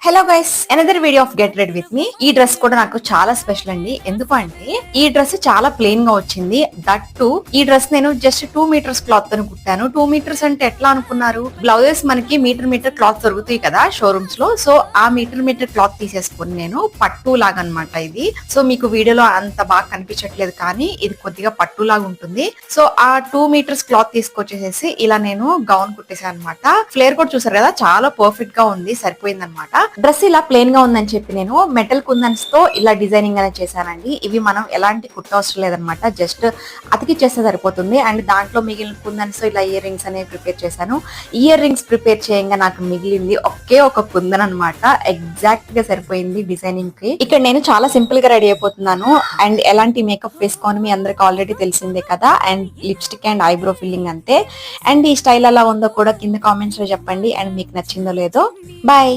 Hello guys, another video of get ready with me. ఈ dress కూడా నాకు చాలా స్పెషల్ అండి. ఎందుకు అంటే ఈ డ్రెస్ చాలా ప్లెయిన్ గా వచ్చింది. దట్ టు ఈ డ్రెస్ నేను జస్ట్ 2 మీటర్స్ క్లాత్ తో కుట్టాను. 2 మీటర్స్ అంటే ఎట్లా అనుకున్నారు? బ్లౌజెస్ మనకి మీటర్ క్లాత్ దొరుకుతాయి కదా షోరూమ్స్ లో. సో ఆ మీటర్ క్లాత్ తీసేసుకుని నేను పట్టు లాగా అనమాట ఇది. సో మీకు వీడియోలో అంత బాగా కనిపించట్లేదు కానీ ఇది కొద్దిగా పట్టు లాగా ఉంటుంది. సో ఆ 2 మీటర్స్ క్లాత్ తీసుకొచ్చేసేసి ఇలా నేను గౌన్ కుట్టేసాను అనమాట. ఫ్లేర్ కూడా చూసారు కదా, చాలా పర్ఫెక్ట్ గా ఉంది, సరిపోయింది అనమాట. డ్రెస్ ఇలా ప్లెయిన్ గా ఉందని చెప్పి నేను మెటల్ కుందన్స్ తో ఇలా డిజైనింగ్ అనేది చేశానండి. ఇవి మనం ఎలాంటి కుట్టవసరం లేదనమాట, జస్ట్ అతికి చేస్తే సరిపోతుంది. అండ్ దాంట్లో మిగిలిన కుందన్స్ తో ఇలా ఇయర్ రింగ్స్ అనేవి ప్రిపేర్ చేశాను. ఇయర్ రింగ్స్ ప్రిపేర్ చేయంగా నాకు మిగిలింది ఒకే ఒక కుందన్ అనమాట. ఎగ్జాక్ట్ గా సరిపోయింది డిజైనింగ్ కి. ఇక్కడ నేను చాలా సింపుల్ గా రెడీ అయిపోతున్నాను. అండ్ ఎలాంటి మేకప్ వేసుకోని మీ అందరికి ఆల్రెడీ తెలిసిందే కదా. And lipstick and eyebrow filling అంతే. అండ్ ఈ స్టైల్ ఎలా ఉందో కూడా కింద కామెంట్స్ లో చెప్పండి. అండ్ మీకు నచ్చిందో లేదో. బాయ్.